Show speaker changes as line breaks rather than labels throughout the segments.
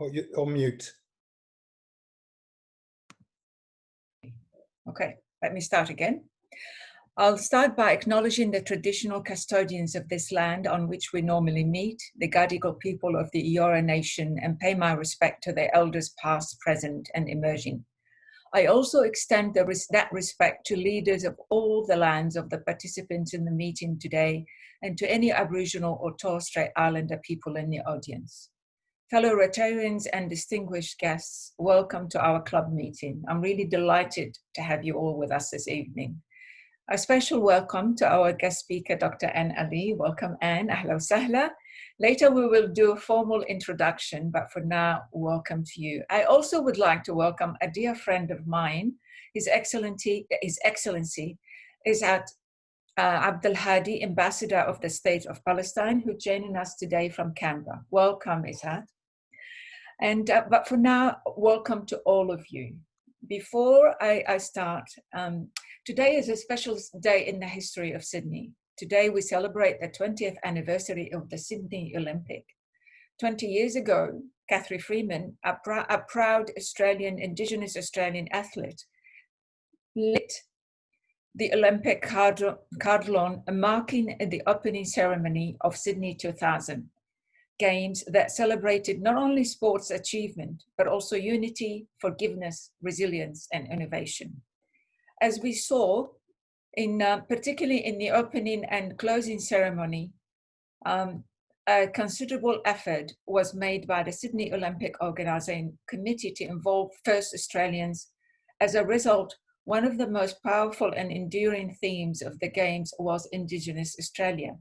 or mute.
Okay, let me start again. I'll start by acknowledging the traditional custodians of this land on which we normally meet, the Gadigal people of the Eora Nation, and pay my respect to their elders past, present, and emerging. I also extend that respect to leaders of all the lands of the participants in the meeting today and to any Aboriginal or Torres Strait Islander people in the audience. Fellow Rotarians and distinguished guests, welcome to our club meeting. I'm really delighted to have you all with us this evening. A special welcome to our guest speaker, Dr. Anne Ali. Welcome, Anne. Ahla wa sahla. Later, we will do a formal introduction, but for now, welcome to you. I also would like to welcome a dear friend of mine. His Excellency is Abdul Hadi, Ambassador of the State of Palestine, who's joining us today from Canberra. Welcome, Isad. And but for now, welcome to all of you. Before I start, today is a special day in the history of Sydney. Today we celebrate the 20th anniversary of the Sydney Olympic. 20 years ago, Catherine Freeman, a proud Indigenous Australian athlete, lit the Olympic cardillon, marking the opening ceremony of Sydney 2000. Games that celebrated not only sports achievement, but also unity, forgiveness, resilience, and innovation. As we saw, particularly in the opening and closing ceremony, a considerable effort was made by the Sydney Olympic Organising Committee to involve First Australians. As a result, one of the most powerful and enduring themes of the Games was Indigenous Australia.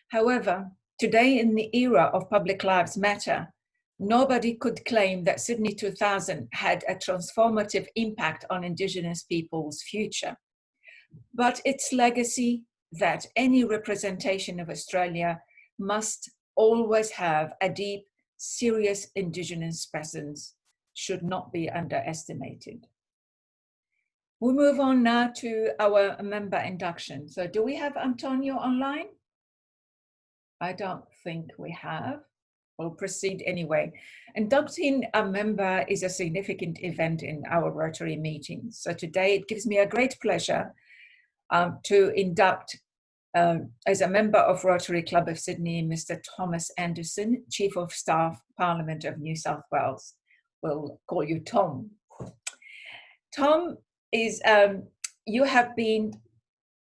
However, today, in the era of Public Lives Matter, nobody could claim that Sydney 2000 had a transformative impact on Indigenous people's future. But its legacy that any representation of Australia must always have a deep, serious Indigenous presence should not be underestimated. We move on now to our member induction. So do we have Antonio online? I don't think we have. We'll proceed anyway. Inducting a member is a significant event in our Rotary meetings. So today it gives me a great pleasure to induct as a member of Rotary Club of Sydney, Mr. Thomas Anderson, Chief of Staff, Parliament of New South Wales. We'll call you Tom. Tom is, you have been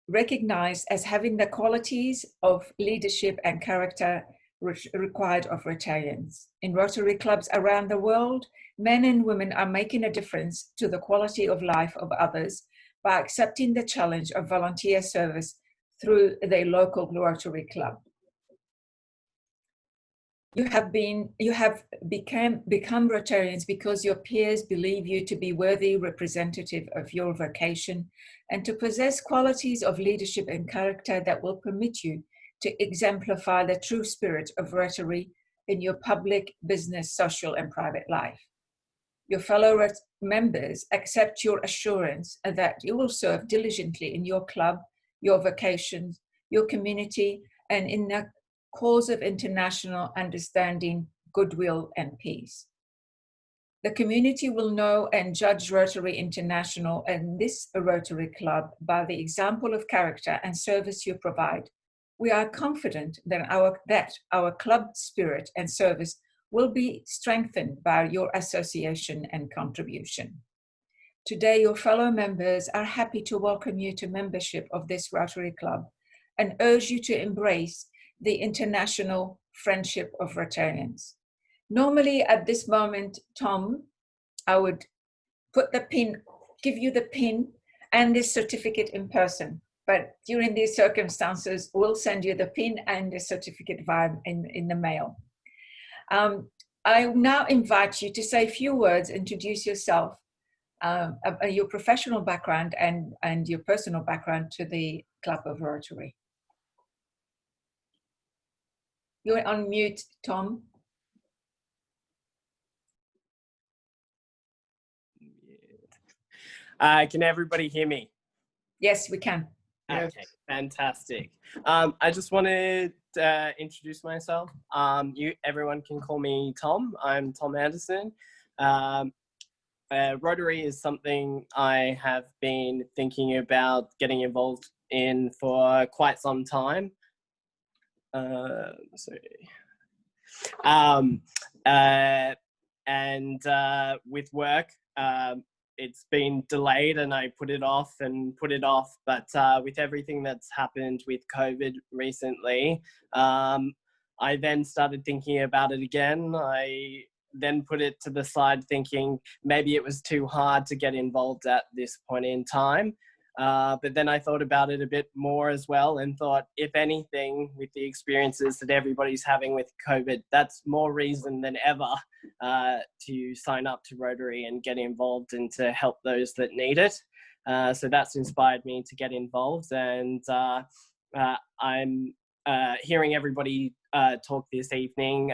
recognized as having the qualities of leadership and character required of Rotarians. In Rotary clubs around the world, men and women are making a difference to the quality of life of others by accepting the challenge of volunteer service through their local Rotary club. You have become Rotarians because your peers believe you to be worthy representative of your vocation and to possess qualities of leadership and character that will permit you to exemplify the true spirit of Rotary in your public, business, social, and private life. Your fellow members accept your assurance that you will serve diligently in your club, your vocations, your community, and in the cause of international understanding, goodwill, and peace. The community will know and judge Rotary International and this Rotary Club by the example of character and service you provide. We are confident that our club spirit and service will be strengthened by your association and contribution. Today, your fellow members are happy to welcome you to membership of this Rotary Club and urge you to embrace the international friendship of Rotarians. Normally at this moment, Tom, I would put the pin, give you the pin and this certificate in person. But during these circumstances, we'll send you the pin and the certificate in the mail. I now invite you to say a few words, introduce yourself, your professional background and your personal background to the Club of Rotary. You're on mute, Tom.
Can everybody hear me?
Yes, we can.
Okay, fantastic. I just wanted
introduce myself. Everyone can call me Tom. I'm Tom Anderson. Rotary is something I have been thinking about getting involved in for quite some time. With work, it's been delayed and I put it off and put it off. But with everything that's happened with COVID recently, I then started thinking about it again. I then put it to the side thinking maybe it was too hard to get involved at this point in time. But then I thought about it a bit more as well and thought, if anything, with the experiences that everybody's having with COVID, that's more reason than ever to sign up to Rotary and get involved and to help those that need it. So that's inspired me to get involved. And I'm hearing everybody talk this evening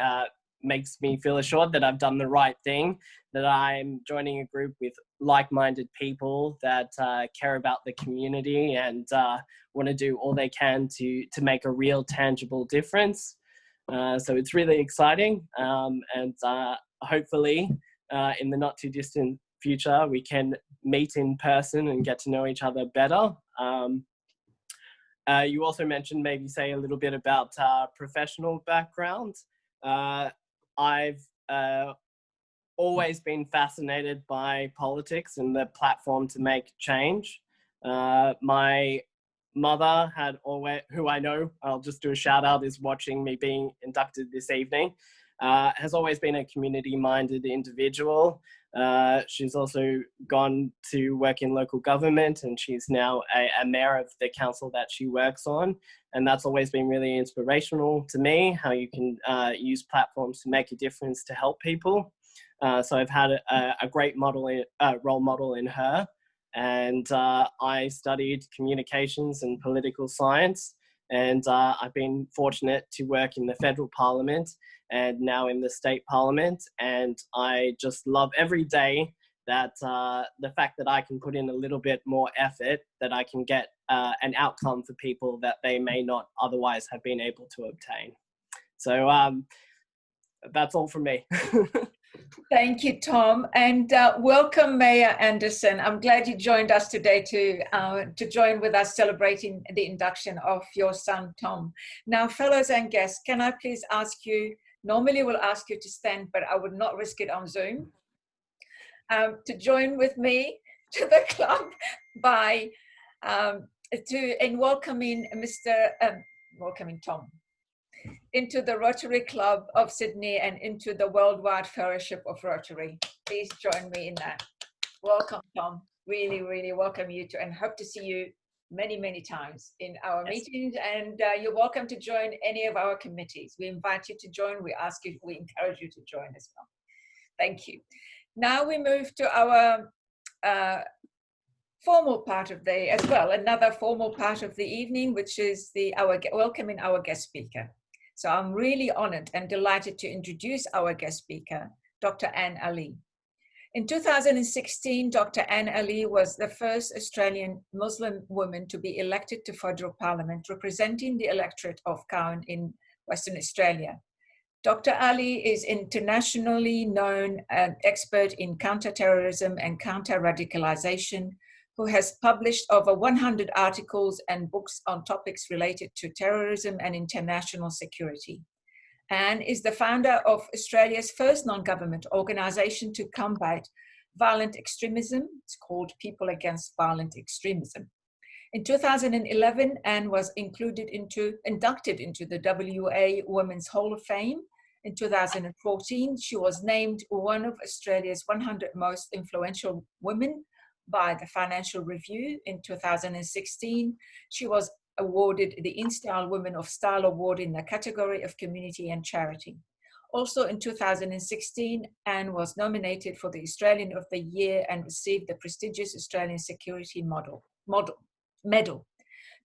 makes me feel assured that I've done the right thing, that I'm joining a group with like-minded people that care about the community and want to do all they can to make a real tangible difference. So it's really exciting, and hopefully in the not too distant future we can meet in person and get to know each other better. You also mentioned maybe say a little bit about professional background. I've always been fascinated by politics and the platform to make change. My mother had always, who I know, I'll just do a shout out, is watching me being inducted this evening, has always been a community-minded individual. She's also gone to work in local government and she's now a mayor of the council that she works on. And that's always been really inspirational to me, how you can use platforms to make a difference to help people. So I've had a great role model in her. And I studied communications and political science. And I've been fortunate to work in the federal parliament and now in the state parliament. And I just love every day that the fact that I can put in a little bit more effort, that I can get an outcome for people that they may not otherwise have been able to obtain. So that's all from me.
Thank you, Tom, and welcome, Mayor Anderson. I'm glad you joined us today to join with us celebrating the induction of your son, Tom. Now, fellows and guests, can I please ask you, normally we'll ask you to stand, but I would not risk it on Zoom, to join with me to the club by in welcoming welcoming Tom into the Rotary Club of Sydney and into the Worldwide Fellowship of Rotary. Please join me in that. Welcome, Tom. Really, really welcome you to, and hope to see you many, many times in our meetings. And you're welcome to join any of our committees. We invite you to join. We ask you, we encourage you to join as well. Thank you. Now we move to our formal part of the, as well, another formal part of the evening, which is welcoming our guest speaker. So I'm really honored and delighted to introduce our guest speaker, Dr. Anne Ali. In 2016, Dr. Anne Ali was the first Australian Muslim woman to be elected to federal parliament, representing the electorate of Cowan in Western Australia. Dr. Ali is internationally known expert in counterterrorism and counter-radicalization, who has published over 100 articles and books on topics related to terrorism and international security, and is the founder of Australia's first non-government organisation to combat violent extremism. It's called People Against Violent Extremism. In 2011, Anne was inducted into the WA Women's Hall of Fame. In 2014, she was named one of Australia's 100 most influential women by the Financial Review. In 2016, she was awarded the InStyle Women of Style Award in the category of Community and Charity. Also in 2016, Anne was nominated for the Australian of the Year and received the prestigious Australian Security Medal.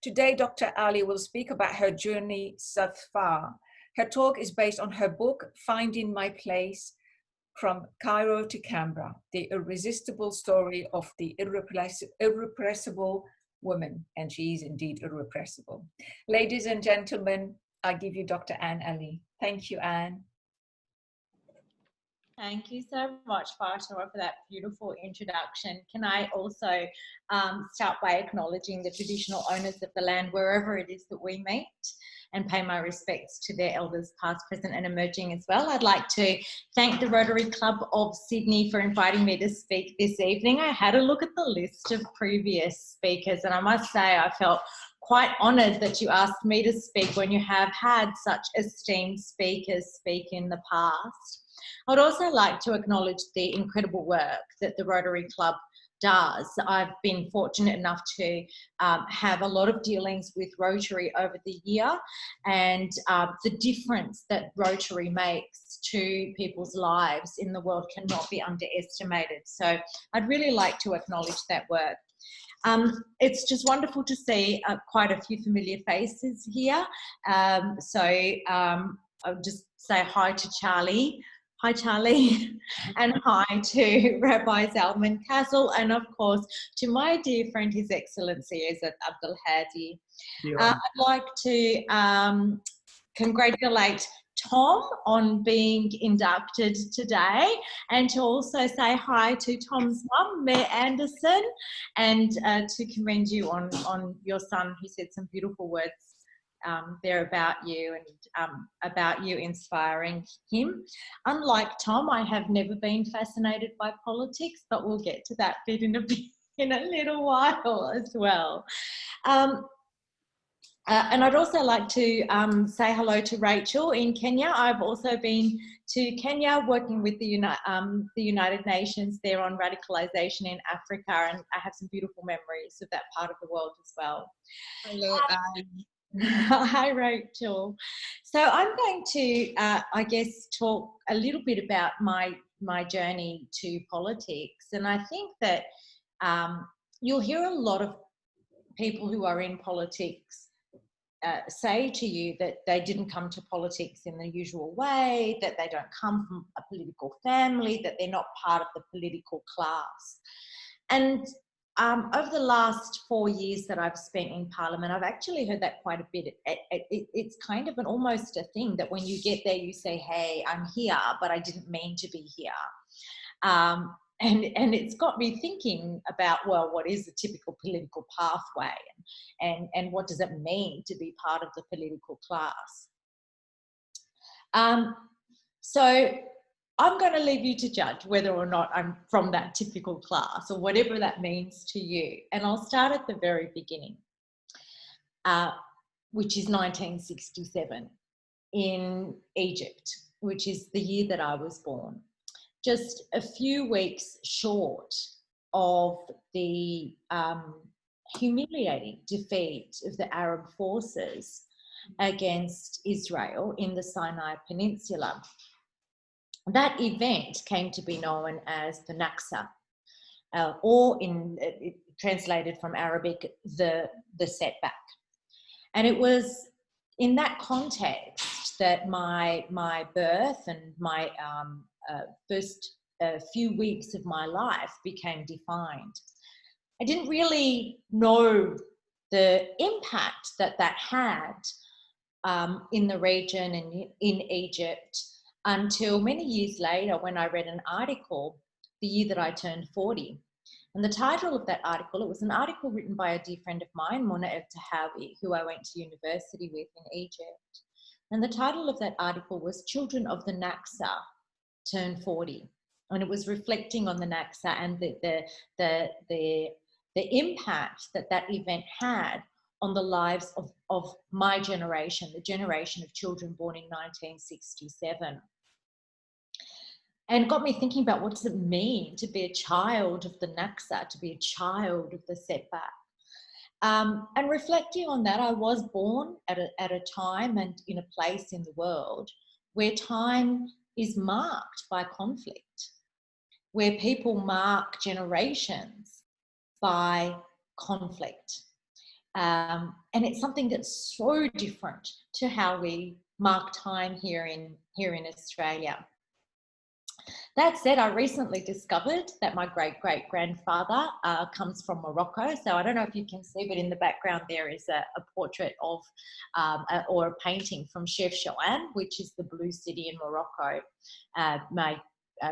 Today, Dr. Ali will speak about her journey thus far. Her talk is based on her book, Finding My Place, From Cairo to Canberra, the irresistible story of the irrepressible woman, and she is indeed irrepressible. Ladies and gentlemen, I give you Dr. Anne Ali. Thank you, Anne.
Thank you so much, Fatima, for that beautiful introduction. Can I also start by acknowledging the traditional owners of the land wherever it is that we meet, and pay my respects to their elders past, present and emerging as well. I'd like to thank the Rotary Club of Sydney for inviting me to speak this evening. I had a look at the list of previous speakers, and I must say I felt quite honoured that you asked me to speak when you have had such esteemed speakers speak in the past. I'd also like to acknowledge the incredible work that the Rotary Club does. I've been fortunate enough to have a lot of dealings with Rotary over the year, and the difference that Rotary makes to people's lives in the world cannot be underestimated. So I'd really like to acknowledge that work. It's just wonderful to see quite a few familiar faces here. I'll just say hi to Charlie. Hi, Charlie, and hi to Rabbi Zalman Castle, and of course to my dear friend, His Excellency Izzat Abdul Hadi. I'd like to congratulate Tom on being inducted today, and to also say hi to Tom's mum, Mayor Anderson, and to commend you on your son, who said some beautiful words there about you, and about you inspiring him. Unlike Tom, I have never been fascinated by politics, but we'll get to that bit in a little while as well. And I'd also like to say hello to Rachel in Kenya. I've also been to Kenya working with the United Nations there on radicalisation in Africa, and I have some beautiful memories of that part of the world as well.
Hello,
Hi, Rachel. So I'm going to, I guess, talk a little bit about my journey to politics. And I think that you'll hear a lot of people who are in politics say to you that they didn't come to politics in the usual way, that they don't come from a political family, that they're not part of the political class. And over the last 4 years that I've spent in Parliament, I've actually heard that quite a bit. It's kind of almost a thing that when you get there, you say, hey, I'm here, but I didn't mean to be here. And it's got me thinking about, well, what is the typical political pathway, and what does it mean to be part of the political class? So I'm going to leave you to judge whether or not I'm from that typical class, or whatever that means to you. And I'll start at the very beginning, which is 1967 in Egypt, which is the year that I was born. Just a few weeks short of the humiliating defeat of the Arab forces against Israel in the Sinai Peninsula. That event came to be known as the Naksa, or translated from Arabic, the setback. And it was in that context that my birth and my first few weeks of my life became defined. I didn't really know the impact that had in the region and in Egypt until many years later, when I read an article the year that I turned 40. And the title of that article, it was an article written by a dear friend of mine, Mona El-Tahawi, who I went to university with in Egypt. And the title of that article was Children of the Naksa Turn 40. And it was reflecting on the Naksa and the impact that event had on the lives of my generation, the generation of children born in 1967. And got me thinking about, what does it mean to be a child of the Naksa, to be a child of the setback? And reflecting on that, I was born at a time and in a place in the world where time is marked by conflict, where people mark generations by conflict. And it's something that's so different to how we mark time here in Australia. That said, I recently discovered that my great-great-grandfather comes from Morocco. So I don't know if you can see, but in the background there is a portrait of or a painting from Chef Chouan, which is the blue city in Morocco. My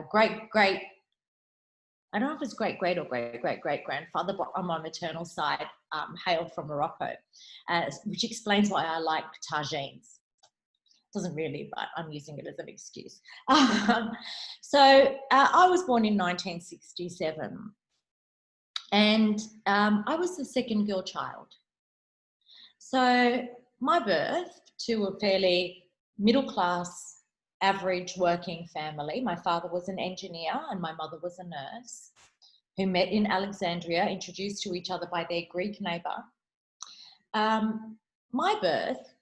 great-great, I don't know if it's great-great or great-great-great-grandfather, but on my maternal side, hailed from Morocco, which explains why I like tagines. Doesn't really, but I'm using it as an excuse. So I was born in 1967, and I was the second girl child. So my birth to a fairly middle-class, average working family. My father was an engineer and my mother was a nurse, who met in Alexandria, introduced to each other by their Greek neighbour. My birth,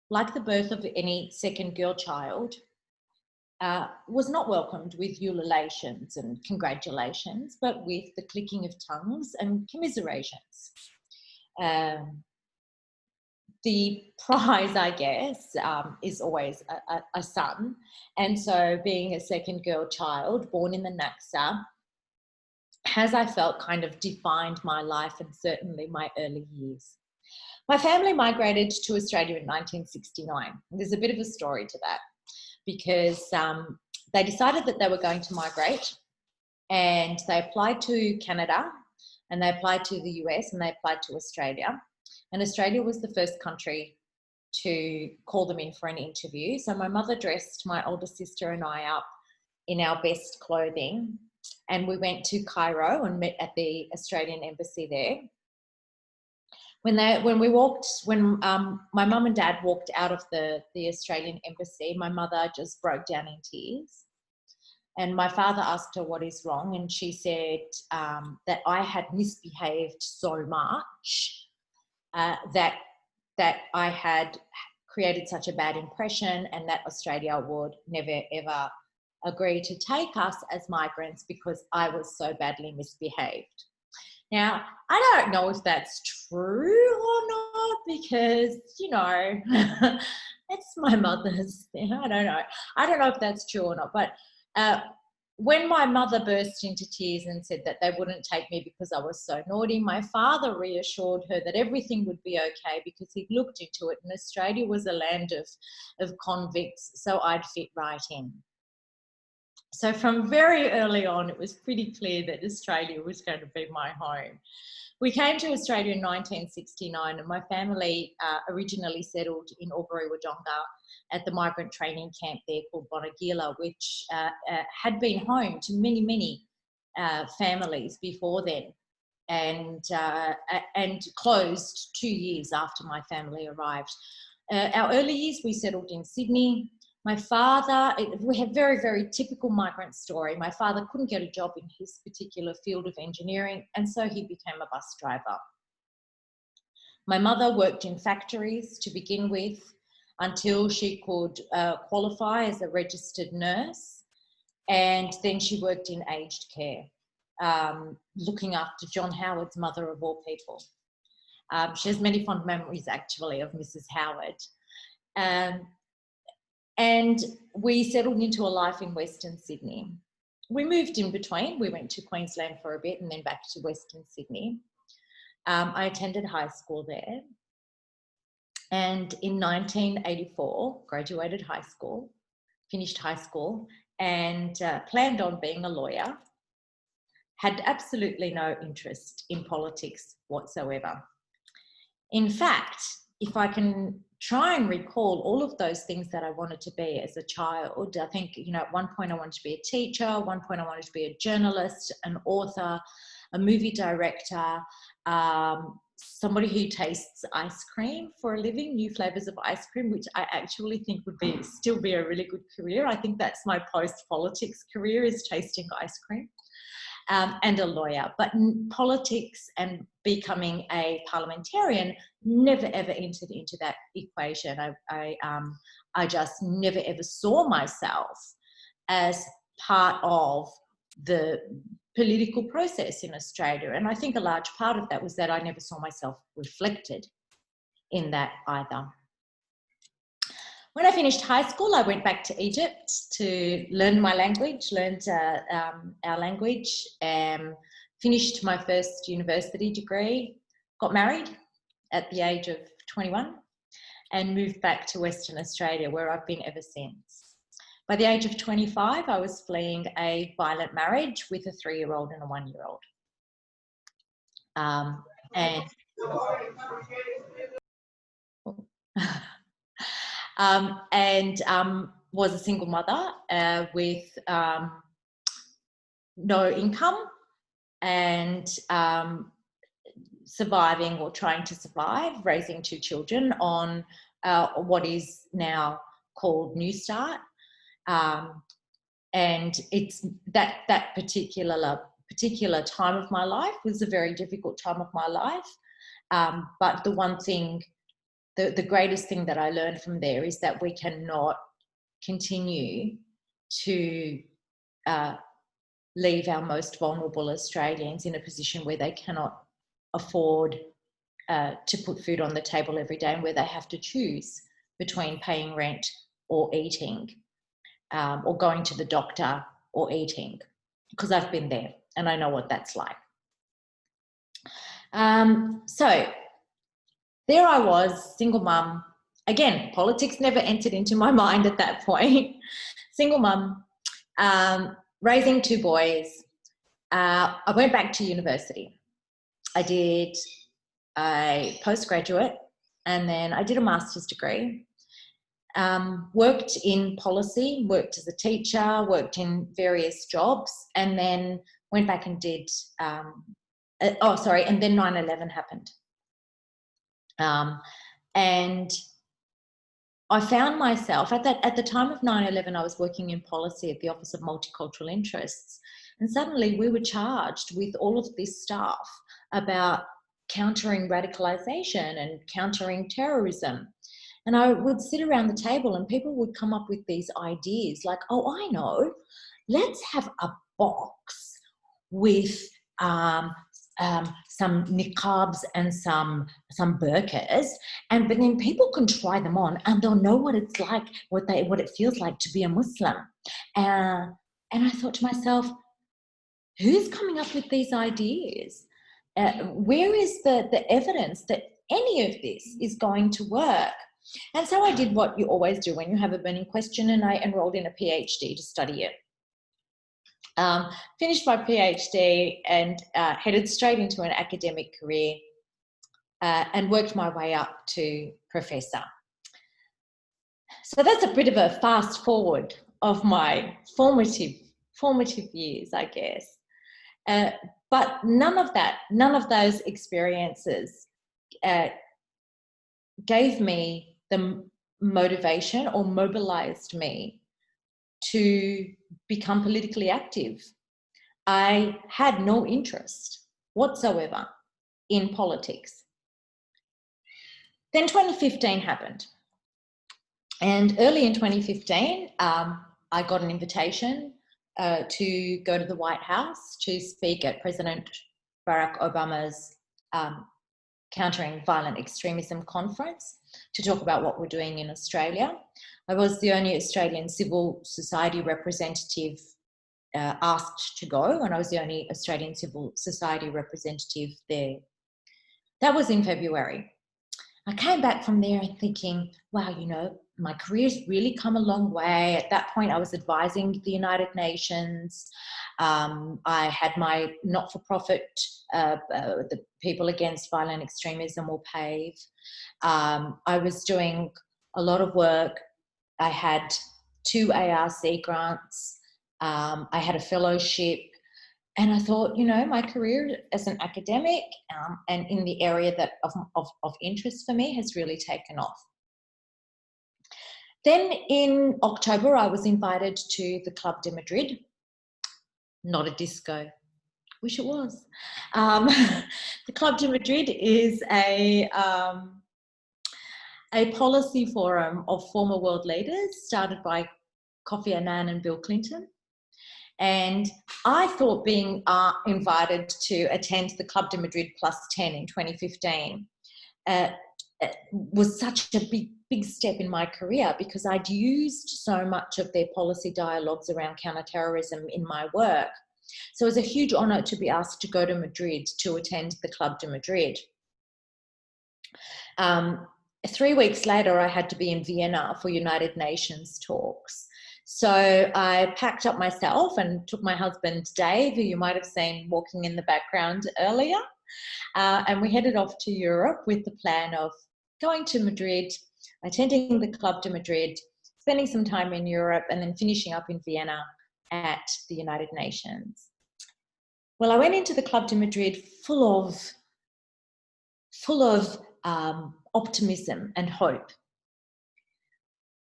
like the birth of any second girl child, was not welcomed with ululations and congratulations, but with the clicking of tongues and commiserations. The prize, I guess, is always a son. And so being a second girl child born in the Naksa has, I felt, kind of defined my life and certainly my early years. My family migrated to Australia in 1969. There's a bit of a story to that because they decided that they were going to migrate, and they applied to Canada, and they applied to the US, and they applied to Australia. And Australia was the first country to call them in for an interview. So my mother dressed my older sister and I up in our best clothing, and we went to Cairo and met at the Australian embassy there. When my mum and dad walked out of the Australian embassy, my mother just broke down in tears. And my father asked her what is wrong, and she said that I had misbehaved so much that I had created such a bad impression, and that Australia would never ever agree to take us as migrants because I was so badly misbehaved. Now, I don't know if that's true or not because, you know, it's my mother's thing. I don't know. I don't know if that's true or not. But when my mother burst into tears and said that they wouldn't take me because I was so naughty, my father reassured her that everything would be okay because he'd looked into it and Australia was a land of convicts, so I'd fit right in. So from very early on, it was pretty clear that Australia was going to be my home. We came to Australia in 1969, and my family originally settled in Albury-Wodonga at the migrant training camp there called Bonagila, which had been home to many, many families before then, and closed 2 years after my family arrived. Our early years, we settled in Sydney. My father, we have very, very typical migrant story. My father couldn't get a job in his particular field of engineering, and so he became a bus driver. My mother worked in factories to begin with until she could qualify as a registered nurse, and then she worked in aged care, looking after John Howard's mother of all people. She has many fond memories, actually, of Mrs. Howard. And we settled into a life in Western Sydney. We moved in between. We went to Queensland for a bit and then back to Western Sydney. I attended high school there. And in 1984, graduated high school, finished high school, and planned on being a lawyer. Had absolutely no interest in politics whatsoever. In fact, if I can try and recall all of those things that I wanted to be as a child, I think, you know, at one point I wanted to be a teacher, at one point I wanted to be a journalist, an author, a movie director, somebody who tastes ice cream for a living, new flavours of ice cream, which I actually think would still be a really good career. I think that's my post-politics career, is tasting ice cream. And a lawyer, but politics and becoming a parliamentarian never ever entered into that equation. I just never ever saw myself as part of the political process in Australia, and I think a large part of that was that I never saw myself reflected in that either. When I finished high school, I went back to Egypt to learn my language, learned our language, finished my first university degree, got married at the age of 21, and moved back to Western Australia, where I've been ever since. By the age of 25, I was fleeing a violent marriage with a 3-year-old and a 1-year-old. Was a single mother with no income and surviving or trying to survive, raising 2 children on what is now called New Start. And it's that particular time of my life was a very difficult time of my life. But the one thing, the greatest thing that I learned from there is that we cannot continue to leave our most vulnerable Australians in a position where they cannot afford to put food on the table every day, and where they have to choose between paying rent or eating, or going to the doctor or eating, because I've been there and I know what that's like. So there I was, single mum. Again, politics never entered into my mind at that point. Single mum, raising 2 boys. I went back to university. I did a postgraduate, and then I did a master's degree. Worked in policy, worked as a teacher, worked in various jobs, and then went back and did, and then 9/11 happened. And I found myself, at the time of 9/11, I was working in policy at the Office of Multicultural Interests, and suddenly we were charged with all of this stuff about countering radicalisation and countering terrorism. And I would sit around the table and people would come up with these ideas like, oh, I know, let's have a box with some niqabs and some burqas, but then people can try them on and they'll know what it's like, what it feels like to be a Muslim. And I thought to myself, who's coming up with these ideas? Where is the evidence that any of this is going to work? And so I did what you always do when you have a burning question, and I enrolled in a PhD to study it. Finished my PhD and headed straight into an academic career, and worked my way up to professor. So that's a bit of a fast forward of my formative years, I guess. But none of those experiences gave me the motivation or mobilized me to become politically active. I had no interest whatsoever in politics. Then 2015 happened. And early in 2015, I got an invitation to go to the White House to speak at President Barack Obama's Countering Violent Extremism conference to talk about what we're doing in Australia. I was the only Australian civil society representative asked to go, and I was the only Australian civil society representative there. That was in February. I came back from there and thinking, wow, you know, my career's really come a long way. At that point, I was advising the United Nations. I had my not-for-profit, the People Against Violent Extremism, or PAVE. I was doing a lot of work. I had 2 ARC grants. I had a fellowship. And I thought, you know, my career as an academic and in the area that of interest for me has really taken off. Then in October, I was invited to the Club de Madrid. Not a disco. Wish it was. The Club de Madrid is a policy forum of former world leaders started by Kofi Annan and Bill Clinton. And I thought being invited to attend the Club de Madrid +10 in 2015 was such a big step in my career, because I'd used so much of their policy dialogues around counterterrorism in my work. So it was a huge honour to be asked to go to Madrid to attend the Club de Madrid. 3 weeks later, I had to be in Vienna for United Nations talks. So I packed up myself and took my husband, Dave, who you might have seen walking in the background earlier, and we headed off to Europe with the plan of going to Madrid, attending the Club de Madrid, spending some time in Europe, and then finishing up in Vienna at the United Nations. Well, I went into the Club de Madrid full of optimism and hope.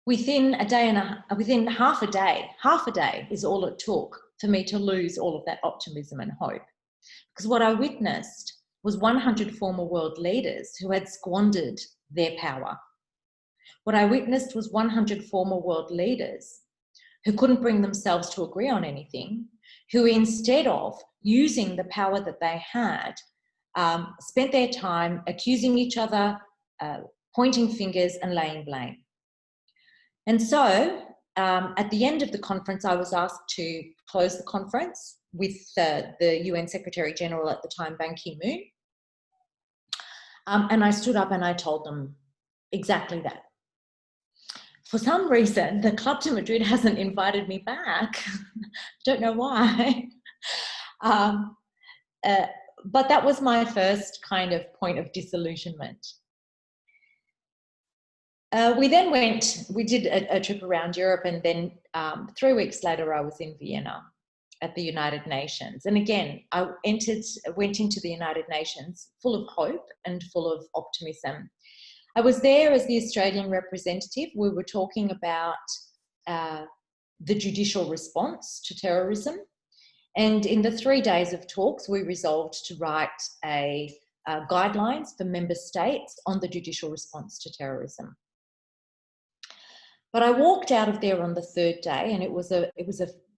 Within half a day is all it took for me to lose all of that optimism and hope. Because what I witnessed was 100 former world leaders who had squandered their power. What I witnessed was 100 former world leaders who couldn't bring themselves to agree on anything, who instead of using the power that they had, spent their time accusing each other, pointing fingers and laying blame. And so at the end of the conference, I was asked to close the conference with the UN Secretary General at the time, Ban Ki-moon. And I stood up and I told them exactly that. For some reason, the Club de Madrid hasn't invited me back. Don't know why. But that was my first kind of point of disillusionment. We then we did a trip around Europe, and then 3 weeks later I was in Vienna at the United Nations. And again, I went into the United Nations full of hope and full of optimism. I was there as the Australian representative. We were talking about the judicial response to terrorism. And in the 3 days of talks, we resolved to write guidelines for member states on the judicial response to terrorism. But I walked out of there on the 3rd day, and it was a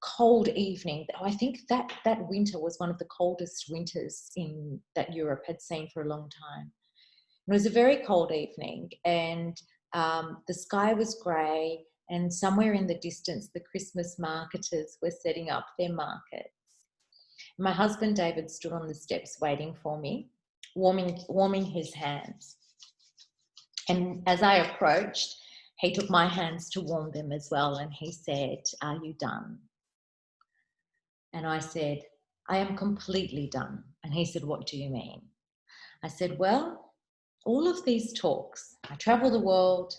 cold evening. I think that winter was one of the coldest winters that Europe had seen for a long time. It was a very cold evening, and the sky was grey, and somewhere in the distance, the Christmas marketers were setting up their markets. My husband, David, stood on the steps waiting for me, warming his hands. And as I approached, he took my hands to warm them as well, and he said, "Are you done?" And I said, "I am completely done." And he said, "What do you mean?" I said, "Well, all of these talks, I travel the world,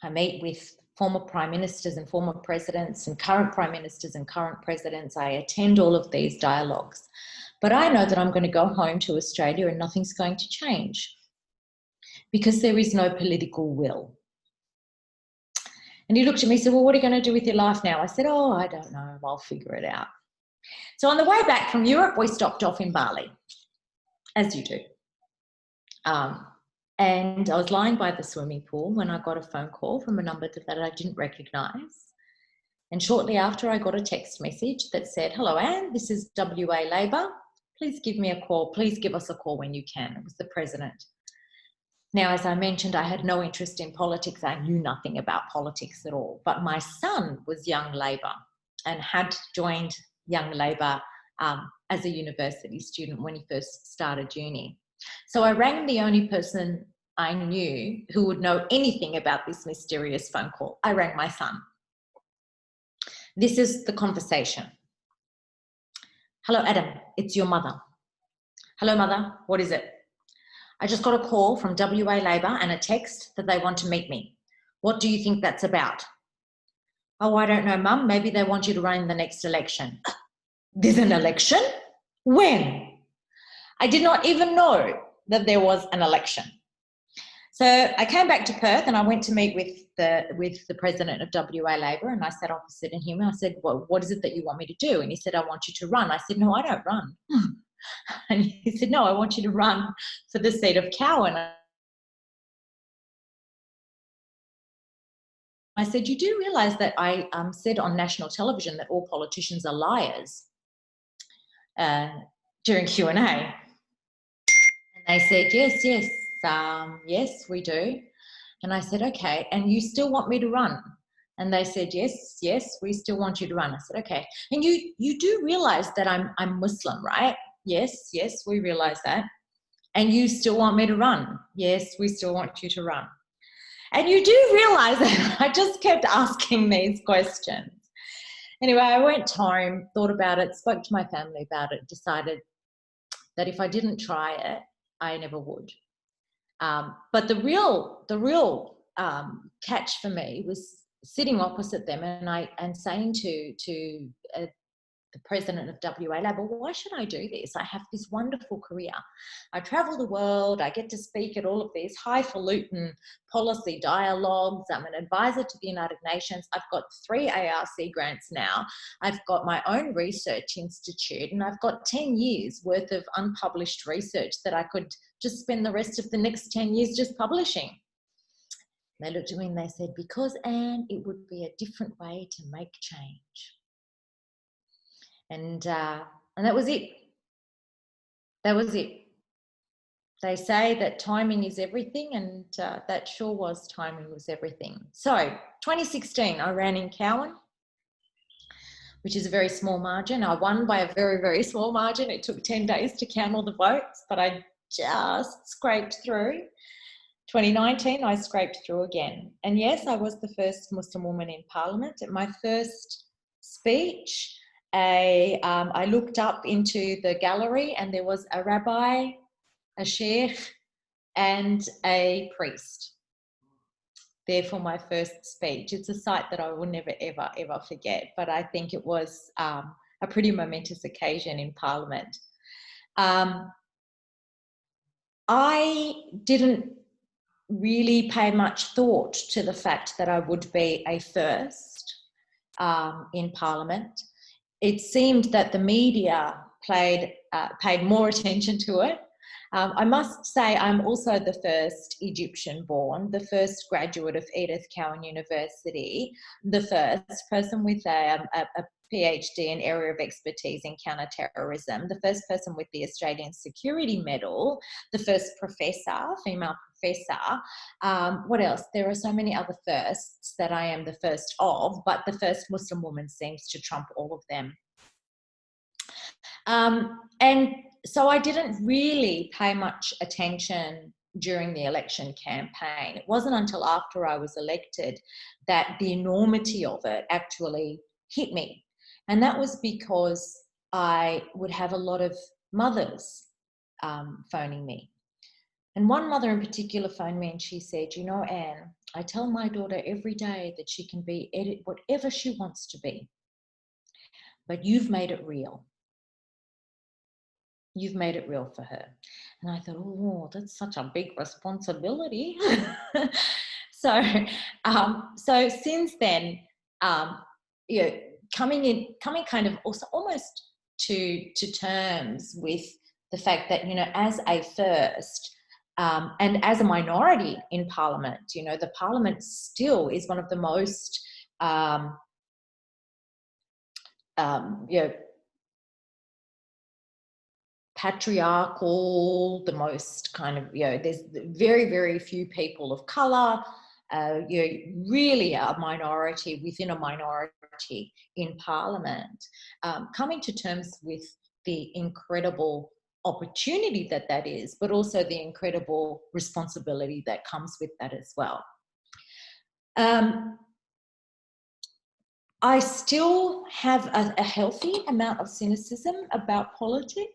I meet with former prime ministers and former presidents and current prime ministers and current presidents. I attend all of these dialogues. But I know that I'm going to go home to Australia and nothing's going to change because there is no political will." And he looked at me and said, "Well, what are you going to do with your life now?" I said, "Oh, I don't know. I'll figure it out." So on the way back from Europe, we stopped off in Bali, as you do. And I was lying by the swimming pool when I got a phone call from a number that I didn't recognise. And shortly after, I got a text message that said, "Hello, Anne, this is WA Labor. Please give me a call. Please give us a call when you can." It was the president. Now, as I mentioned, I had no interest in politics. I knew nothing about politics at all. But my son was Young Labor and had joined Young Labor as a university student when he first started uni. So I rang the only person I knew who would know anything about this mysterious phone call. I rang my son. This is the conversation. "Hello, Adam, it's your mother." "Hello, mother, what is it?" "I just got a call from WA Labor and a text that they want to meet me. What do you think that's about?" "Oh, I don't know, Mum. Maybe they want you to run in the next election." "There's an election? When?" I did not even know that there was an election. So I came back to Perth and I went to meet with the president of WA Labor, and I sat opposite him and I said, "Well, what is it that you want me to do?" And he said, "I want you to run." I said, "No, I don't run." And he said, "No, I want you to run for the seat of Cowan." I said, "You do realise that I said on national television that all politicians are liars during Q&A?" And they said, yes, yes, we do. And I said, okay, and you still want me to run? And they said, yes, we still want you to run. I said, okay. And you do realize that I'm Muslim, right? Yes, we realize that. And you still want me to run? Yes, we still want you to run. And you do realize that I just kept asking these questions. Anyway, I went home, thought about it, spoke to my family about it, decided that if I didn't try it, I never would. But the real catch for me was sitting opposite them and saying to the president of WA Lab, well, why should I do this? I have this wonderful career. I travel the world. I get to speak at all of these highfalutin policy dialogues. I'm an advisor to the United Nations. I've got 3 ARC grants now. I've got my own research institute, and I've got 10 years worth of unpublished research that I could just spend the rest of the next 10 years just publishing. They looked at me and they said, because, Anne, it would be a different way to make change. And that was it. That was it. They say that timing is everything, and that sure was, timing was everything. So 2016, I ran in Cowan, which is a very small margin. I won by a very, very small margin. It took 10 days to count all the votes, but I just scraped through. 2019, I scraped through again. And yes, I was the first Muslim woman in Parliament. At my first speech, I looked up into the gallery and there was a rabbi, a sheikh, and a priest there for my first speech. It's a sight that I will never, ever, ever forget, but I think it was a pretty momentous occasion in Parliament. I didn't really pay much thought to the fact that I would be a first in Parliament. It seemed that the media paid more attention to it. I must say I'm also the first Egyptian born, the first graduate of Edith Cowan University, the first person with a PhD in area of expertise in counterterrorism, the first person with the Australian Security Medal, the first professor, female professor. What else? There are so many other firsts that I am the first of, but the first Muslim woman seems to trump all of them. And so I didn't really pay much attention during the election campaign. It wasn't until after I was elected that the enormity of it actually hit me. And that was because I would have a lot of mothers phoning me. And one mother in particular phoned me and she said, you know, Anne, I tell my daughter every day that she can be whatever she wants to be, but you've made it real. You've made it real for her. And I thought, oh, that's such a big responsibility. So since then, you know, coming kind of also almost to terms with the fact that, you know, as a first and as a minority in Parliament, you know, the Parliament still is one of the most, you know, patriarchal, the most kind of, you know, there's very, very few people of colour, you know, really a minority within a minority in Parliament. Coming to terms with the incredible opportunity that is, but also the incredible responsibility that comes with that as well. I still have a healthy amount of cynicism about politics.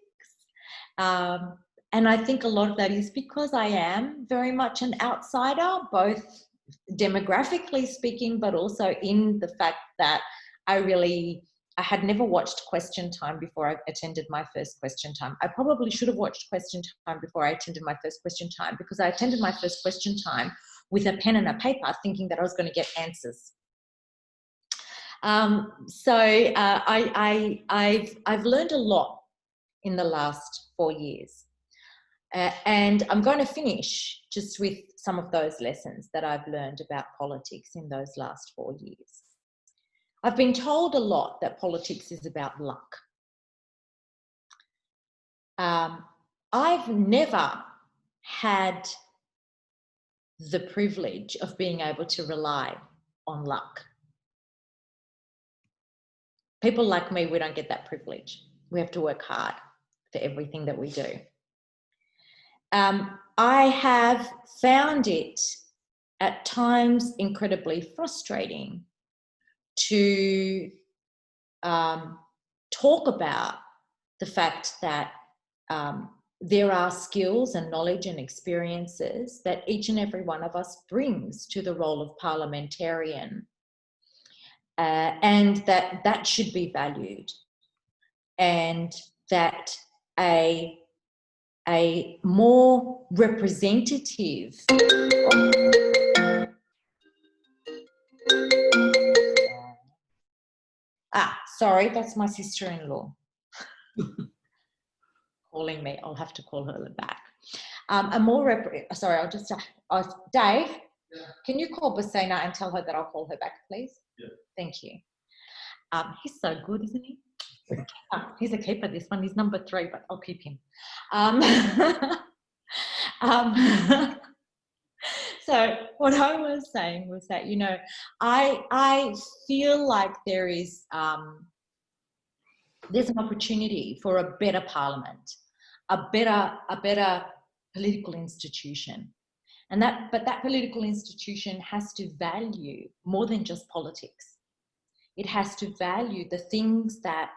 And I think a lot of that is because I am very much an outsider, both demographically speaking, but also in the fact that I had never watched Question Time before I attended my first Question Time. I probably should have watched Question Time before I attended my first Question Time, because I attended my first Question Time with a pen and a paper thinking that I was going to get answers. I've learned a lot in the last 4 years. And I'm going to finish just with some of those lessons that I've learned about politics in those last 4 years. I've been told a lot that politics is about luck. I've never had the privilege of being able to rely on luck. People like me, we don't get that privilege. We have to work hard for everything that we do. I have found it at times incredibly frustrating to talk about the fact that there are skills and knowledge and experiences that each and every one of us brings to the role of parliamentarian, and that should be valued, and that a more representative sorry, that's my sister-in-law calling me. I'll have to call her back. Sorry, Dave, yeah. Can you call Bassina and tell her that I'll call her back, please? Yeah. Thank you. He's so good, isn't he? He's a keeper, this one. He's number 3, but I'll keep him. So what I was saying was that, you know, I feel like there is there's an opportunity for a better parliament, a better political institution, but that political institution has to value more than just politics. It has to value the things that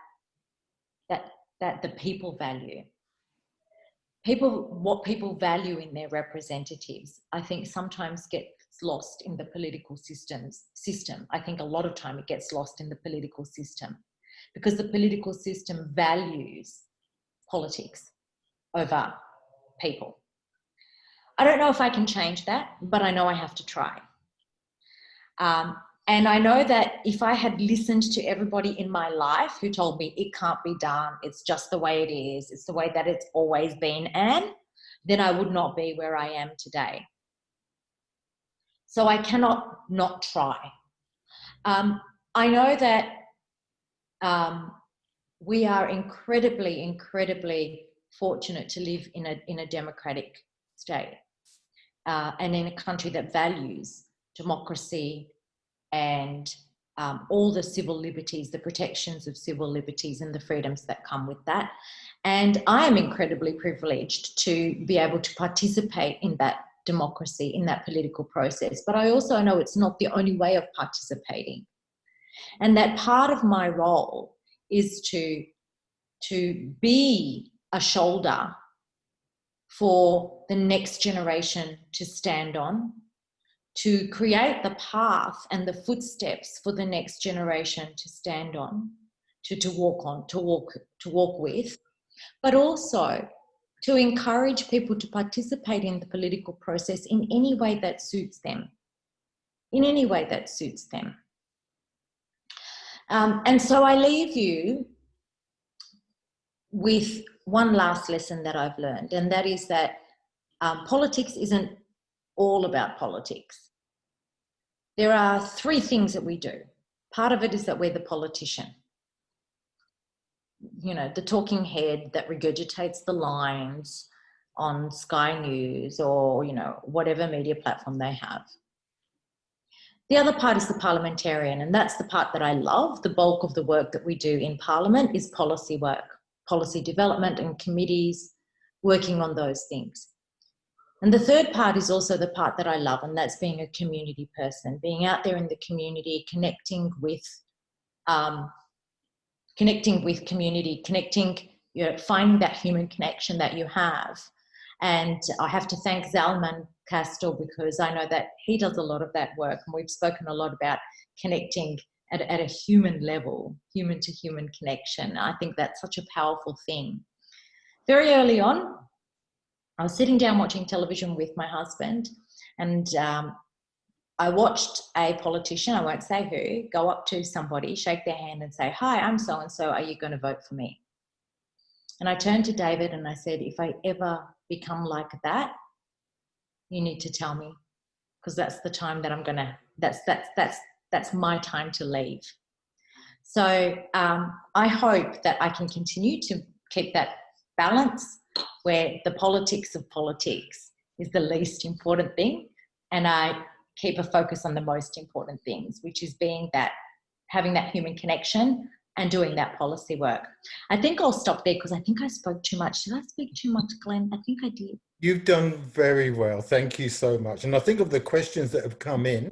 the people value. What people value in their representatives, I think sometimes gets lost in the political system. I think a lot of time it gets lost in the political system, because the political system values politics over people. I don't know if I can change that, but I know I have to try. And I know that if I had listened to everybody in my life who told me it can't be done, it's just the way it is, it's the way that it's always been, and then I would not be where I am today. So I cannot not try. I know that we are incredibly fortunate to live in a democratic state, and in a country that values democracy and all the civil liberties, the protections of civil liberties and the freedoms that come with that. And I am incredibly privileged to be able to participate in that democracy, in that political process. But I also know it's not the only way of participating. And that part of my role is to be a shoulder for the next generation to stand on, to create the path and the footsteps for the next generation to stand on, to walk with, but also to encourage people to participate in the political process in any way that suits them, and so I leave you with one last lesson that I've learned, and that is that politics isn't all about politics. There are 3 things that we do. Part of it is that we're the politician. You know, the talking head that regurgitates the lines on Sky News or, you know, whatever media platform they have. The other part is the parliamentarian, and that's the part that I love. The bulk of the work that we do in Parliament is policy work, policy development and committees, working on those things. And the third part is also the part that I love, and that's being a community person, being out there in the community, connecting with community, you know, finding that human connection that you have. And I have to thank Zalman Castle, because I know that he does a lot of that work, and we've spoken a lot about connecting at a human level, human to human connection. I think that's such a powerful thing. Very early on, I was sitting down watching television with my husband, and I watched a politician, I won't say who, go up to somebody, shake their hand and say, "Hi, I'm so-and-so, are you going to vote for me?" And I turned to David and I said, "If I ever become like that, you need to tell me, because that's the time that I'm going to, that's my time to leave." So I hope that I can continue to keep that balance where the politics of politics is the least important thing, and I keep a focus on the most important things, which is having that human connection and doing that policy work. I think I'll stop there because I think I spoke too much. Did I speak too much, Glenn? I think I did.
You've done very well. Thank you so much. And I think of the questions that have come in,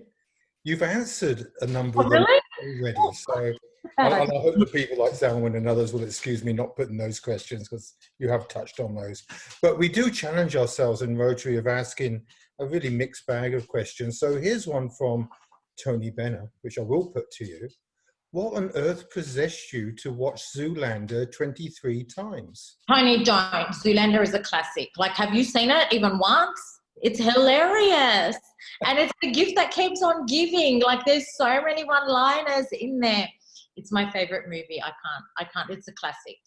you've answered a number of them already. So and I hope the people like Zalman and others will excuse me not putting those questions, because you have touched on those. But we do challenge ourselves in Rotary of asking a really mixed bag of questions. So here's one from Tony Benner, which I will put to you. What on earth possessed you to watch Zoolander 23 times?
Tony, don't. Zoolander is a classic. Like, have you seen it even once? It's hilarious. And it's the gift that keeps on giving. Like, there's so many one-liners in there. It's my favorite movie. I can't. It's a classic.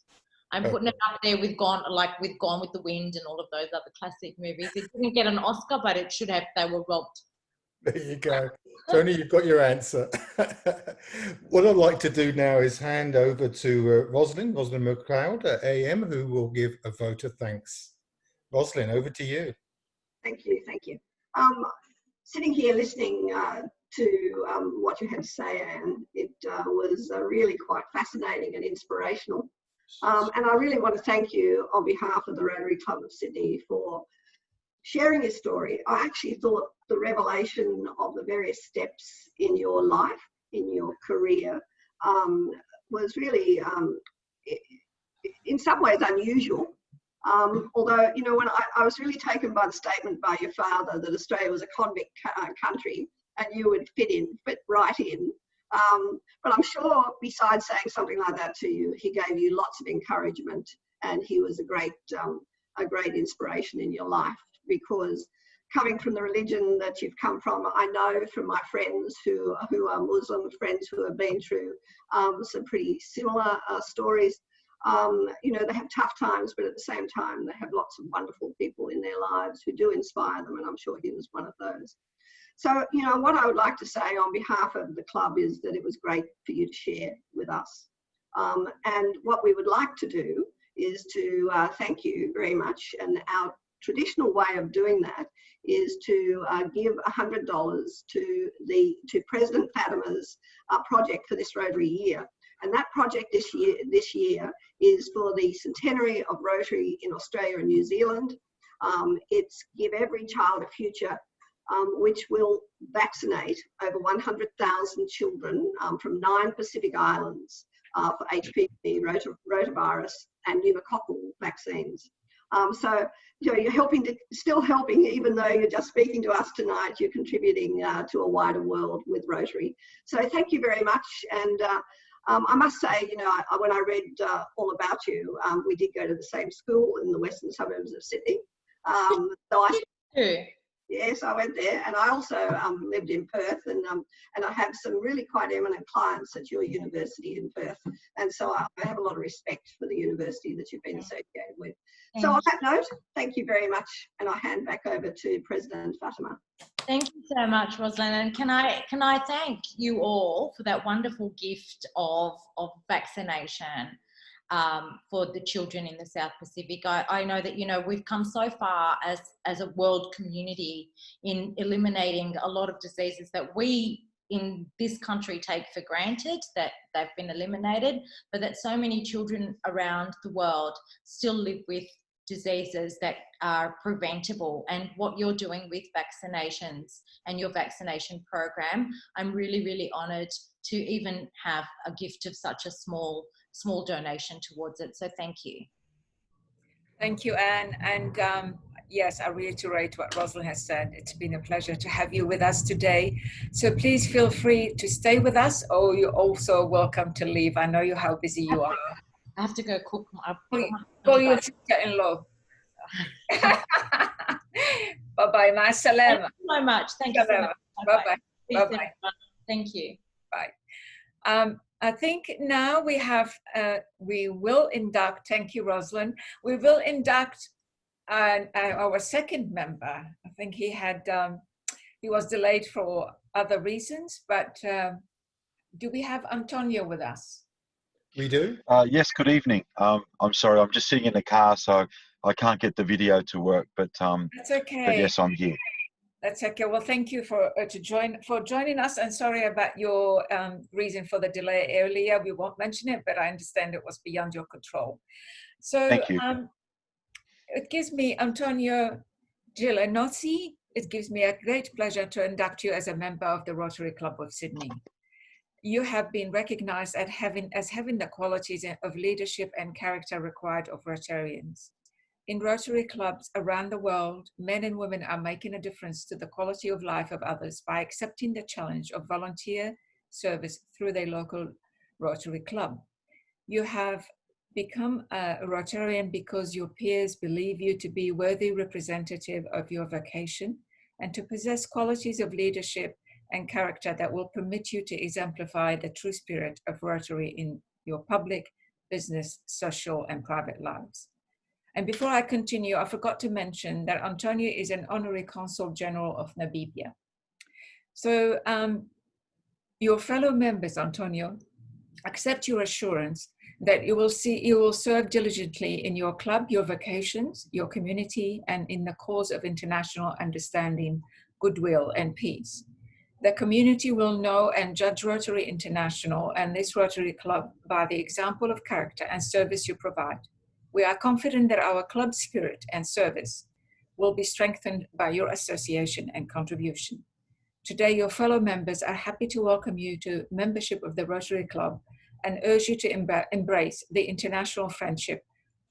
I'm putting it up there with Gone with the Wind and all of those other classic movies. It didn't get an Oscar, but it should have. They were robbed.
There you go. Tony, you've got your answer. What I'd like to do now is hand over to Rosalind McLeod at AM, who will give a vote of thanks. Rosalind, over to you.
Thank you. Sitting here listening to what you had to say, and it was really quite fascinating and inspirational. And I really want to thank you on behalf of the Rotary Club of Sydney for sharing your story. I actually thought the revelation of the various steps in your life, in your career, was really, in some ways, unusual. Although, you know, when I was really taken by the statement by your father that Australia was a convict country and you would fit right in. But I'm sure besides saying something like that to you, he gave you lots of encouragement, and he was a great inspiration in your life, because coming from the religion that you've come from, I know from my friends who are Muslim, friends who have been through some pretty similar stories. You know, they have tough times, but at the same time, they have lots of wonderful people in their lives who do inspire them, and I'm sure he was one of those. So, you know, what I would like to say on behalf of the club is that it was great for you to share with us. And what we would like to do is to thank you very much. And our traditional way of doing that is to give $100 to President Fatima's project for this Rotary year. And that project this year is for the centenary of Rotary in Australia and New Zealand. It's Give Every Child a Future, which will vaccinate over 100,000 children from 9 Pacific islands for HPV, rotavirus, and pneumococcal vaccines. So, you know, you're still helping, even though you're just speaking to us tonight, you're contributing to a wider world with Rotary. So thank you very much. And I must say, you know, when I read all about you, we did go to the same school in the western suburbs of Sydney. Yes, I went there, and I also lived in Perth, and I have some really quite eminent clients at your university in Perth, and so I have a lot of respect for the university that you've been associated with. So on that note, thank you very much, and I hand back over to President Fatima.
Thank you so much, Rosalind. And can I thank you all for that wonderful gift of vaccination for the children in the South Pacific. I know that, you know, we've come so far as a world community in eliminating a lot of diseases that we in this country take for granted that they've been eliminated, but that so many children around the world still live with diseases that are preventable. And what you're doing with vaccinations and your vaccination program, I'm really, really honoured to even have a gift of such a small donation towards it. So thank you.
Thank you, Anne. And yes, I reiterate what Rosalind has said. It's been a pleasure to have you with us today. So please feel free to stay with us, or you're also welcome to leave. I know how busy you are.
I have to go cook.
Go your sister-in-law. Bye-bye. Ma salama.
Thank you so much. Thank you so much.
Bye-bye. Bye-bye.
Thank you.
Bye. I think now we will induct, thank you, Rosalind, we will induct our second member. I think he was delayed for other reasons, but do we have Antonio with us?
We do.
Yes, good evening. I'm sorry, I'm just sitting in the car, so I can't get the video to work, but
That's okay.
but yes, I'm here.
That's okay. Well, thank you for joining us, and sorry about your reason for the delay earlier. We won't mention it, but I understand it was beyond your control. So
Thank you.
it gives me, Antonio Gilanozzi, it gives me a great pleasure to induct you as a member of the Rotary Club of Sydney. You have been recognized as having the qualities of leadership and character required of Rotarians. In Rotary clubs around the world, men and women are making a difference to the quality of life of others by accepting the challenge of volunteer service through their local Rotary club. You have become a Rotarian because your peers believe you to be a worthy representative of your vocation and to possess qualities of leadership and character that will permit you to exemplify the true spirit of Rotary in your public, business, social, and private lives. And before I continue, I forgot to mention that Antonio is an Honorary Consul General of Namibia. So your fellow members, Antonio, accept your assurance that you will serve diligently in your club, your vocations, your community, and in the cause of international understanding, goodwill, and peace. The community will know and judge Rotary International and this Rotary Club by the example of character and service you provide. We are confident that our club spirit and service will be strengthened by your association and contribution. Today, your fellow members are happy to welcome you to membership of the Rotary Club and urge you to embrace the international friendship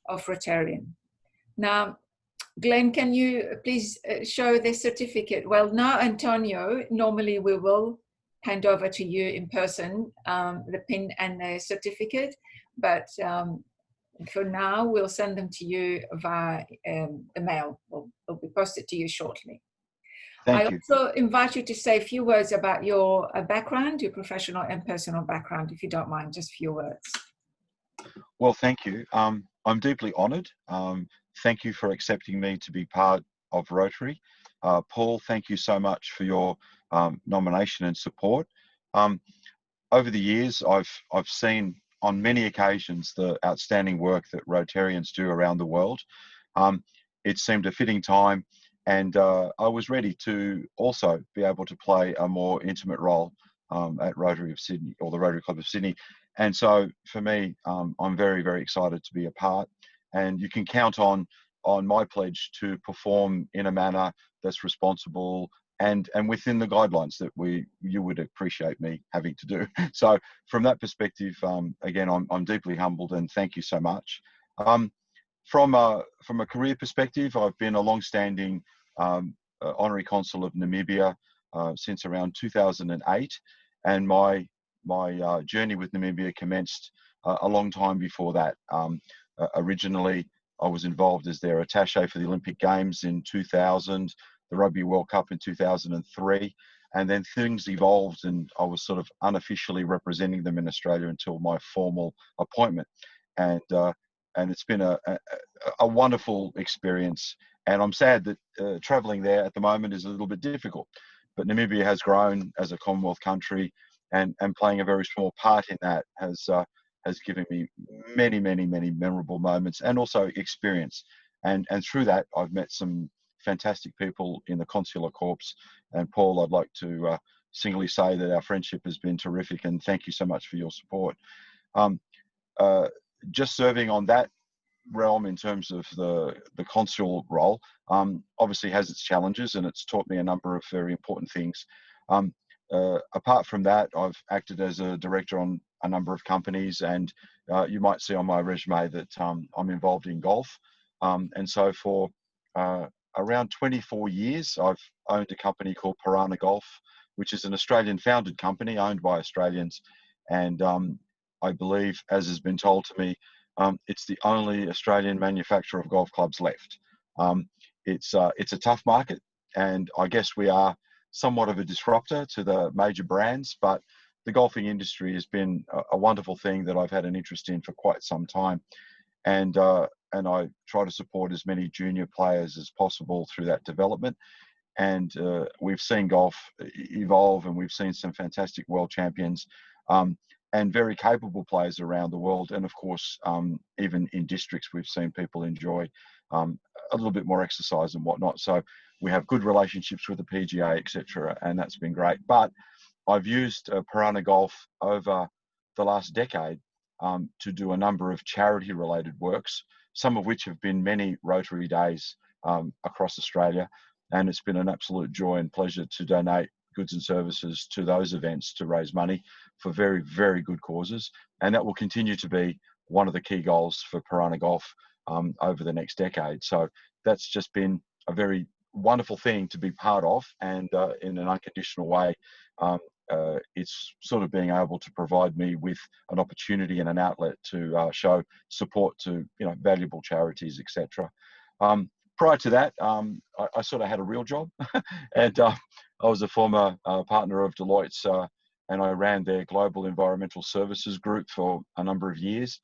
of Rotarian. Now, Glenn, can you please show the certificate? Well, now, Antonio, normally we will hand over to you in person the pin and the certificate, but for now, we'll send them to you via the mail. They'll be posted to you shortly.
Thank you.
I also invite you to say a few words about your background, your professional and personal background, if you don't mind, just a few words.
Well, thank you. I'm deeply honoured. Thank you for accepting me to be part of Rotary. Paul, thank you so much for your nomination and support. Over the years, I've seen on many occasions the outstanding work that Rotarians do around the world. It seemed a fitting time, and I was ready to also be able to play a more intimate role at Rotary of Sydney, or the Rotary Club of Sydney. And so for me, I'm very, very excited to be a part, and you can count on my pledge to perform in a manner that's responsible and within the guidelines that you would appreciate me having to do. So from that perspective, again, I'm deeply humbled, and thank you so much. From a career perspective, I've been a long-standing Honorary Consul of Namibia since around 2008, and my journey with Namibia commenced a long time before that. Originally, I was involved as their attaché for the Olympic Games in 2000, the Rugby World Cup in 2003, and then things evolved, and I was sort of unofficially representing them in Australia until my formal appointment. And it's been a wonderful experience. And I'm sad that travelling there at the moment is a little bit difficult. But Namibia has grown as a Commonwealth country, and playing a very small part in that has given me many, many, many memorable moments and also experience. And through that, I've met some fantastic people in the Consular Corps. And Paul, I'd like to singly say that our friendship has been terrific, and thank you so much for your support. Just serving on that realm in terms of the consul role obviously has its challenges, and it's taught me a number of very important things. Apart from that, I've acted as a director on a number of companies, and you might see on my resume that I'm involved in golf. And so for around 24 years, I've owned a company called Piranha Golf, which is an Australian founded company owned by Australians. And I believe, as has been told to me, it's the only Australian manufacturer of golf clubs left. It's a tough market, and I guess we are somewhat of a disruptor to the major brands, but the golfing industry has been a wonderful thing that I've had an interest in for quite some time. And I try to support as many junior players as possible through that development. And we've seen golf evolve, and we've seen some fantastic world champions and very capable players around the world. And of course, even in districts, we've seen people enjoy a little bit more exercise and whatnot. So we have good relationships with the PGA, etc., and that's been great. But I've used Piranha Golf over the last decade to do a number of charity-related works, some of which have been many Rotary days across Australia, and it's been an absolute joy and pleasure to donate goods and services to those events to raise money for very, very good causes, and that will continue to be one of the key goals for Piranha Golf over the next decade. So that's just been a very wonderful thing to be part of, and in an unconditional way, it's sort of being able to provide me with an opportunity and an outlet to show support to valuable charities, etc. Prior to that, I sort of had a real job, and I was a former partner of Deloitte's, and I ran their global environmental services group for a number of years,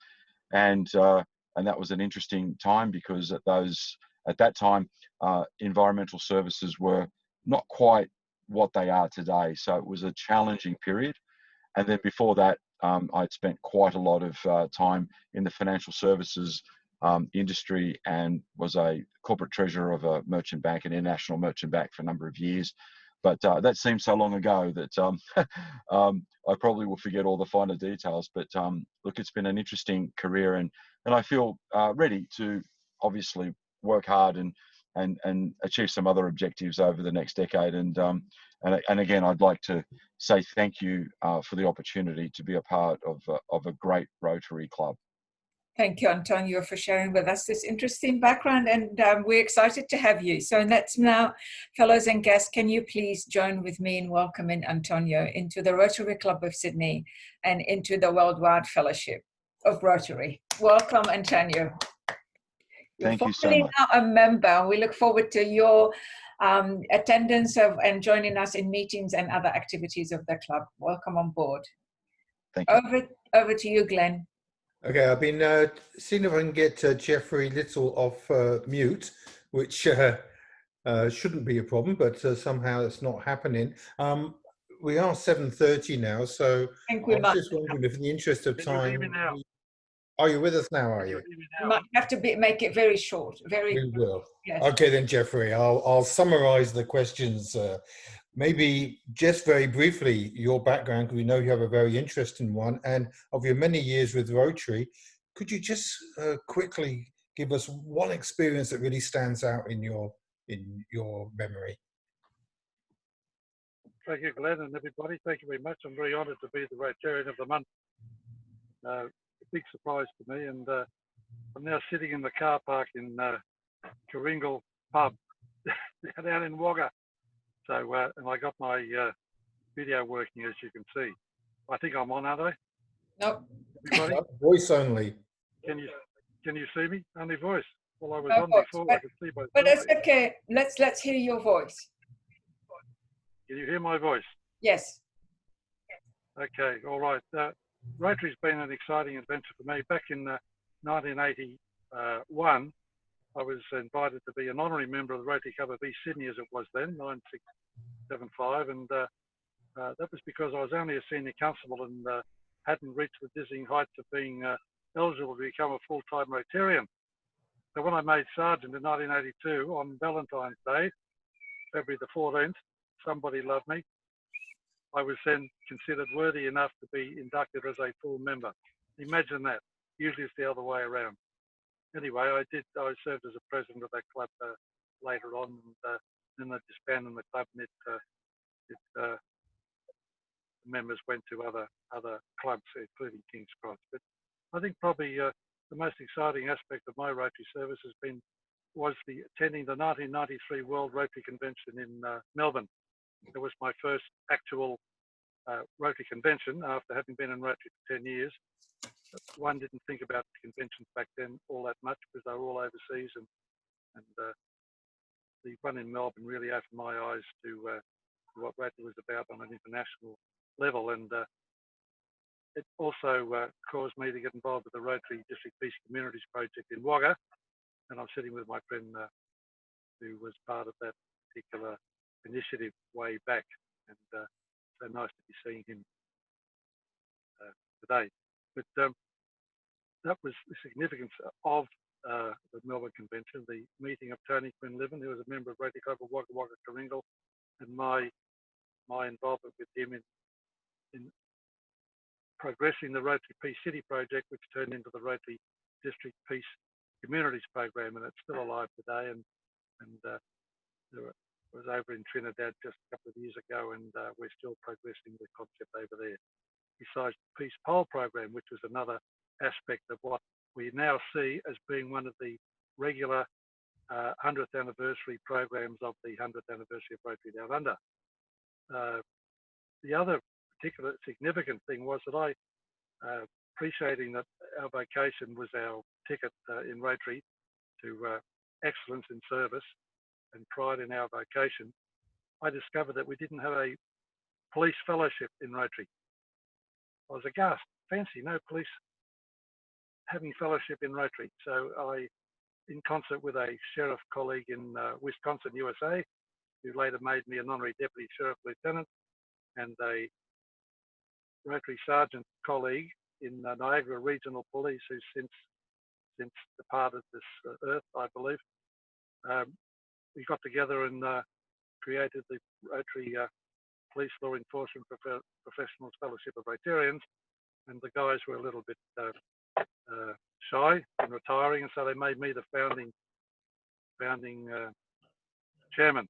and that was an interesting time because at that time, environmental services were not quite what they are today. So it was a challenging period. And then before that, I'd spent quite a lot of time in the financial services industry and was a corporate treasurer of a merchant bank, an international merchant bank, for a number of years. But that seems so long ago that I probably will forget all the finer details. But look, it's been an interesting career, and I feel ready to obviously work hard and achieve some other objectives over the next decade. And again, I'd like to say thank you for the opportunity to be a part of a great Rotary club.
Thank you, Antonio, for sharing with us this interesting background, and we're excited to have you. So let's now, fellows and guests, can you please join with me in welcoming Antonio into the Rotary Club of Sydney and into the Worldwide Fellowship of Rotary. Welcome, Antonio.
Thank you so much.
You're now a member. We look forward to your attendance and joining us in meetings and other activities of the club. Welcome on board.
Thank you.
Over to you, Glenn.
Okay, I've been seeing if I can get Jeffrey Little off mute, which shouldn't be a problem, but somehow it's not happening. We are 7:30 now, so I was just wondering if in the interest of time... Are you with us now, are you?
You might have to make it very short.
We will.
Yes.
Okay then, Jeffrey, I'll summarize the questions. Maybe just very briefly, your background, because we know you have a very interesting one, and of your many years with Rotary, could you just quickly give us one experience that really stands out in your memory?
Thank you, Glenn, and everybody. Thank you very much. I'm very honoured to be the Rotarian of the month. A big surprise to me, and I'm now sitting in the car park in Karingal pub down in Wagga. So, and I got my video working, as you can see. I think I'm on, aren't I?
Nope.
Everybody?
Voice only.
Can you see me? Only voice. Well, I was
No
on
voice,
before. I could see both.
But that's okay. Let's hear your voice.
Can you hear my voice?
Yes.
Okay. All right. Rotary's been an exciting adventure for me. Back in 1981, I was invited to be an honorary member of the Rotary Club of Sydney, as it was then, 9675, and that was because I was only a senior constable and hadn't reached the dizzying heights of being eligible to become a full-time Rotarian. So when I made sergeant in 1982, on Valentine's Day, February the 14th, somebody loved me. I was then considered worthy enough to be inducted as a full member. Imagine that. Usually it's the other way around. Anyway, I served as a president of that club later on, and then they disbanded the club, and the members went to other clubs, including King's Cross. But I think probably the most exciting aspect of my Rotary service was attending the 1993 World Rotary Convention in Melbourne. It was my first actual Rotary convention after having been in Rotary for 10 years. One didn't think about conventions back then all that much because they were all overseas, and the one in Melbourne really opened my eyes to what Rotary was about on an international level, and it also caused me to get involved with the Rotary District Peace Communities Project in Wagga, and I'm sitting with my friend who was part of that particular initiative way back, and so nice to be seeing him today. But that was the significance of the Melbourne Convention, the meeting of Tony Quinlivan, who was a member of Rotary Club of Wagga Wagga Karingal, and my involvement with him in progressing the Rotary Peace City project, which turned into the Rotary District Peace Communities program, and it's still alive today. And I was over in Trinidad just a couple of years ago, and we're still progressing the concept over there. Besides the Peace Pole program, which was another aspect of what we now see as being one of the regular 100th anniversary programs of the 100th anniversary of Rotary Down Under. The other particular significant thing was that I, appreciating that our vocation was our ticket in Rotary to excellence in service and pride in our vocation, I discovered that we didn't have a police fellowship in Rotary. I was aghast. Fancy, no police having fellowship in Rotary. So I, in concert with a sheriff colleague in Wisconsin, USA, who later made me an honorary deputy sheriff lieutenant, and a Rotary sergeant colleague in Niagara Regional Police, who's since departed this earth, I believe. We got together and created the Rotary Police Law Enforcement Professionals Fellowship of Rotarians, and the guys were a little bit shy in retiring, and so they made me the founding chairman,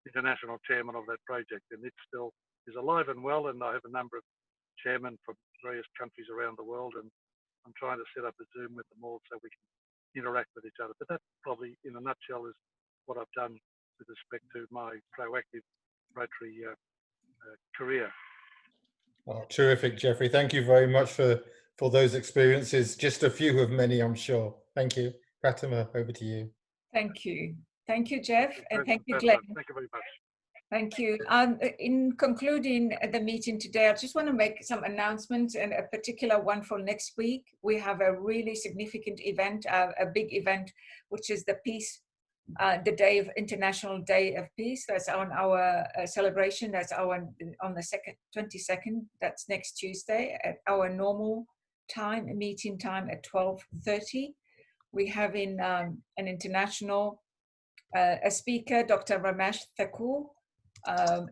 international chairman of that project, and it still is alive and well. And I have a number of chairmen from various countries around the world, and I'm trying to set up a Zoom with them all so we can interact with each other. But that probably, in a nutshell, is what I've done with respect to my proactive Rotary career.
Oh, terrific, Jeffrey. Thank you very much for those experiences. Just a few of many, I'm sure. Thank you. Fatima, over to you.
Thank you. Thank you, Jeff, and thank you, Glenn.
Thank you very much.
Thank you. In concluding the meeting today, I just want to make some announcements, and a particular one for next week. We have a really significant event, a big event, which is the Peace, the International Day of Peace. That's on our celebration. That's on the 22nd. That's next Tuesday at our normal time, meeting time at 12:30. We have an international a speaker, Dr. Ramesh Thakur.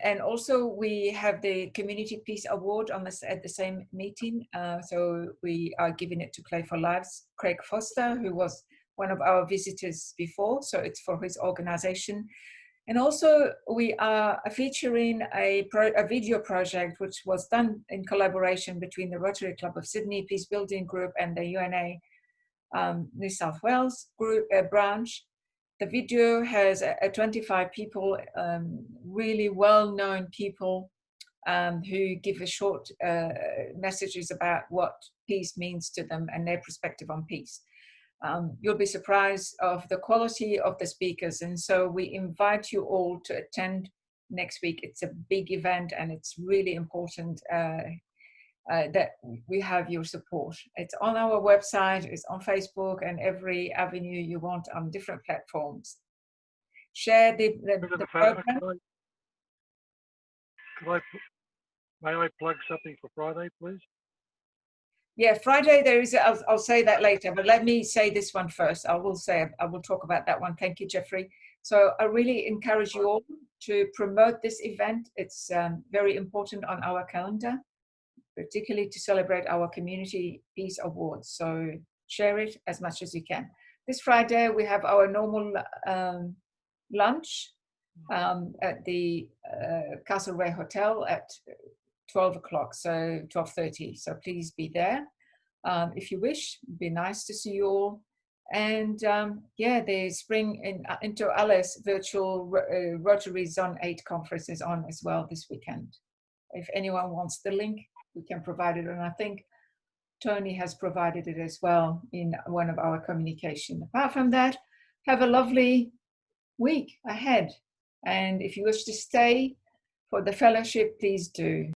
And also we have the Community Peace Award at the same meeting. So we are giving it to Play for Lives, Craig Foster, who was one of our visitors before. So it's for his organization. And also we are featuring a video project, which was done in collaboration between the Rotary Club of Sydney Peace Building Group and the UNA New South Wales group branch. The video has 25 people, really well-known people who give a short messages about what peace means to them and their perspective on peace. You'll be surprised of the quality of the speakers, and so we invite you all to attend next week. It's a big event, and it's really important that we have your support. It's on our website, it's on Facebook, and every avenue you want on different platforms. Share the program.
May I plug something for Friday, please?
Yeah, Friday there is, I'll say that later, but let me say this one first. I will talk about that one. Thank you, Jeffrey. So I really encourage you all to promote this event. It's very important on our calendar, particularly to celebrate our Community Peace Awards. So share it as much as you can. This Friday, we have our normal lunch at the Castlereagh Hotel at 12 o'clock, so 12:30. So please be there if you wish. It'd be nice to see you all. And yeah, the Spring into Alice virtual Rotary Zone 8 conference is on as well this weekend. If anyone wants the link, we can provide it, and I think Tony has provided it as well in one of our communication. Apart from that, have a lovely week ahead, and if you wish to stay for the fellowship, please do.